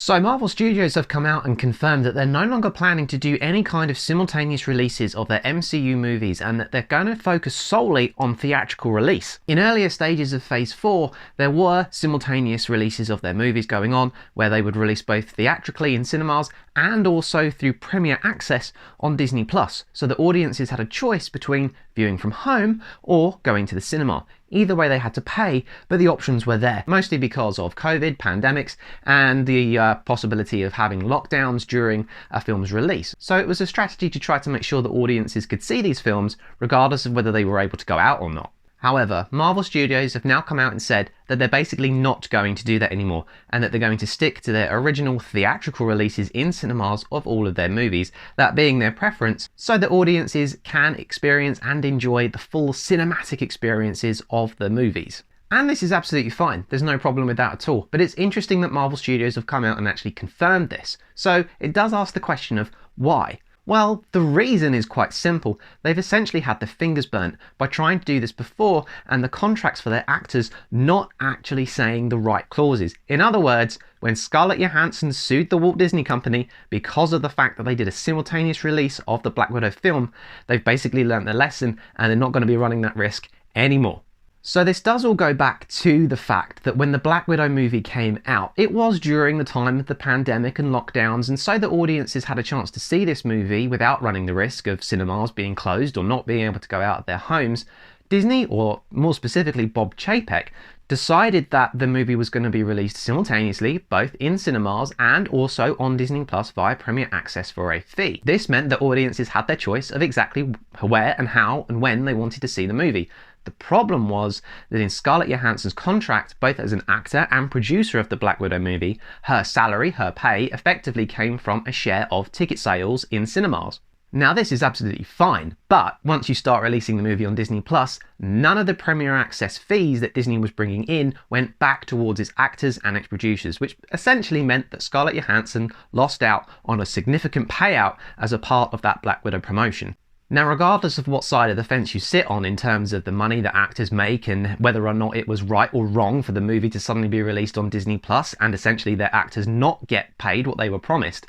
So Marvel Studios have come out and confirmed that they're no longer planning to do any kind of simultaneous releases of their MCU movies and that they're going to focus solely on theatrical release. In earlier stages of Phase 4, there were simultaneous releases of their movies going on where they would release both theatrically in cinemas and also through Premier Access on Disney Plus, so the audiences had a choice between viewing from home or going to the cinema. Either way they had to pay, but the options were there, mostly because of COVID, pandemics, and the possibility of having lockdowns during a film's release. So it was a strategy to try to make sure that audiences could see these films regardless of whether they were able to go out or not. However, Marvel Studios have now come out and said that they're basically not going to do that anymore, and that they're going to stick to their original theatrical releases in cinemas of all of their movies, that being their preference, so that audiences can experience and enjoy the full cinematic experiences of the movies. And this is absolutely fine, there's no problem with that at all, but it's interesting that Marvel Studios have come out and actually confirmed this. So it does ask the question of why? Well, the reason is quite simple. They've essentially had their fingers burnt by trying to do this before and the contracts for their actors not actually saying the right clauses. In other words, when Scarlett Johansson sued the Walt Disney Company because of the fact that they did a simultaneous release of the Black Widow film, they've basically learnt their lesson and they're not going to be running that risk anymore. So this does all go back to the fact that when the Black Widow movie came out, it was during the time of the pandemic and lockdowns, and so that audiences had a chance to see this movie without running the risk of cinemas being closed or not being able to go out of their homes, Disney, or more specifically Bob Chapek, decided that the movie was going to be released simultaneously, both in cinemas and also on Disney Plus via Premier Access for a fee. This meant that audiences had their choice of exactly where and how and when they wanted to see the movie. The problem was that in Scarlett Johansson's contract, both as an actor and producer of the Black Widow movie, her salary, her pay, effectively came from a share of ticket sales in cinemas. Now this is absolutely fine, but once you start releasing the movie on Disney Plus, none of the Premier Access fees that Disney was bringing in went back towards its actors and its producers, which essentially meant that Scarlett Johansson lost out on a significant payout as a part of that Black Widow promotion. Now, regardless of what side of the fence you sit on in terms of the money that actors make and whether or not it was right or wrong for the movie to suddenly be released on Disney Plus and essentially their actors not get paid what they were promised,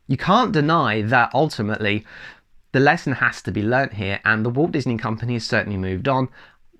you can't deny that ultimately the lesson has to be learnt here, and the Walt Disney Company has certainly moved on.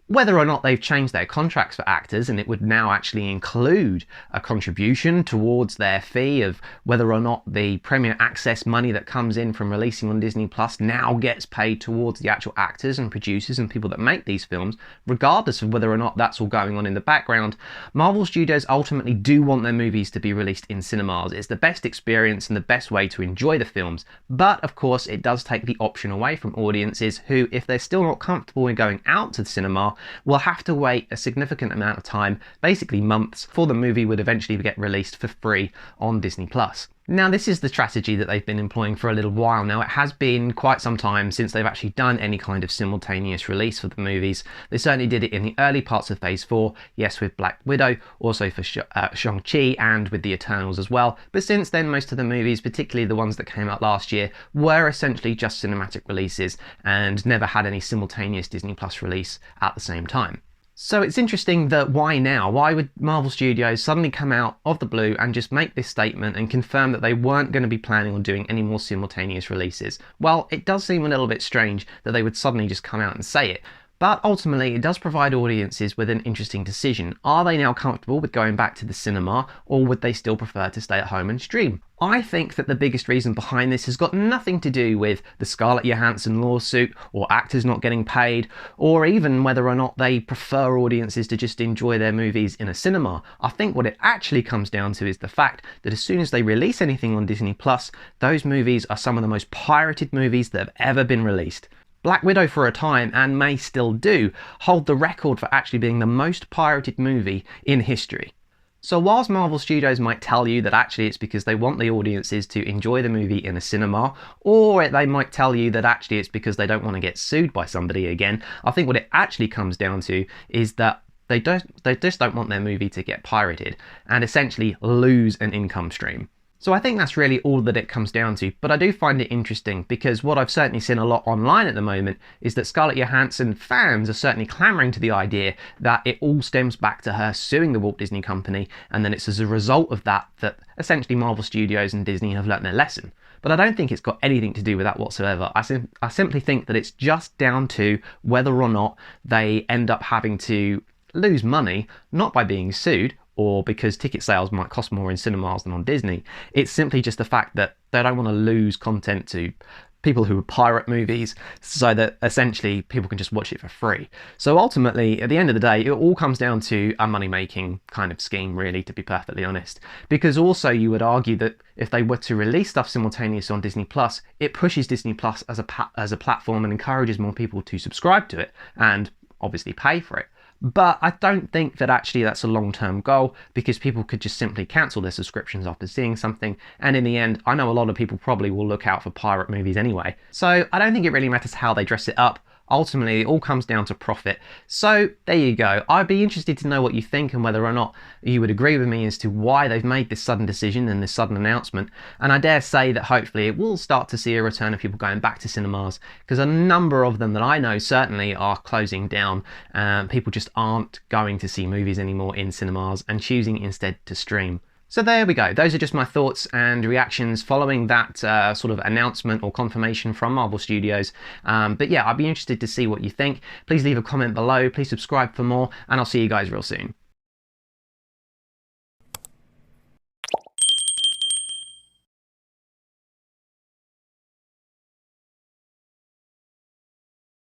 Whether or not they've changed their contracts for actors and it would now actually include a contribution towards their fee of whether or not the Premier Access money that comes in from releasing on Disney Plus now gets paid towards the actual actors and producers and people that make these films, regardless of whether or not that's all going on in the background, Marvel Studios ultimately do want their movies to be released in cinemas. It's the best experience and the best way to enjoy the films, but of course it does take the option away from audiences who, if they're still not comfortable in going out to the cinema, will have to wait a significant amount of time, basically months, before the movie would eventually get released for free on Disney Plus. Now this is the strategy that they've been employing for a little while now. It has been quite some time since they've actually done any kind of simultaneous release for the movies. They certainly did it in the early parts of Phase 4, yes, with Black Widow, also for Shang-Chi and with the Eternals as well, but since then most of the movies, particularly the ones that came out last year, were essentially just cinematic releases and never had any simultaneous Disney Plus release at the same time. So it's interesting that why now? Why would Marvel Studios suddenly come out of the blue and just make this statement and confirm that they weren't going to be planning on doing any more simultaneous releases? Well, it does seem a little bit strange that they would suddenly just come out and say it. But ultimately, it does provide audiences with an interesting decision. Are they now comfortable with going back to the cinema, or would they still prefer to stay at home and stream? I think that the biggest reason behind this has got nothing to do with the Scarlett Johansson lawsuit, or actors not getting paid, or even whether or not they prefer audiences to just enjoy their movies in a cinema. I think what it actually comes down to is the fact that as soon as they release anything on Disney Plus, those movies are some of the most pirated movies that have ever been released. Black Widow for a time, and may still do, hold the record for actually being the most pirated movie in history. So whilst Marvel Studios might tell you that actually it's because they want the audiences to enjoy the movie in a cinema, or they might tell you that actually it's because they don't want to get sued by somebody again, I think what it actually comes down to is that they just don't want their movie to get pirated and essentially lose an income stream. So I think that's really all that it comes down to, but I do find it interesting because what I've certainly seen a lot online at the moment is that Scarlett Johansson fans are certainly clamouring to the idea that it all stems back to her suing the Walt Disney Company, and then it's as a result of that that essentially Marvel Studios and Disney have learnt their lesson. But I don't think it's got anything to do with that whatsoever. I simply think that it's just down to whether or not they end up having to lose money, not by being sued, or because ticket sales might cost more in cinemas than on Disney. It's simply just the fact that they don't want to lose content to people who pirate movies, so that essentially people can just watch it for free. So ultimately, at the end of the day, it all comes down to a money-making kind of scheme, really, to be perfectly honest. Because also you would argue that if they were to release stuff simultaneously on Disney Plus, it pushes Disney Plus as a platform and encourages more people to subscribe to it and obviously pay for it. But I don't think that actually that's a long-term goal, because people could just simply cancel their subscriptions after seeing something, and in the end, I know a lot of people probably will look out for pirate movies anyway. So I don't think it really matters how they dress it up. Ultimately, it all comes down to profit. So there you go. I'd be interested to know what you think and whether or not you would agree with me as to why they've made this sudden decision and this sudden announcement. And I dare say that hopefully it will start to see a return of people going back to cinemas, because a number of them that I know certainly are closing down. People just aren't going to see movies anymore in cinemas and choosing instead to stream. So there we go. Those are just my thoughts and reactions following that sort of announcement or confirmation from Marvel Studios. But yeah, I'd be interested to see what you think. Please leave a comment below. Please subscribe for more, and I'll see you guys real soon.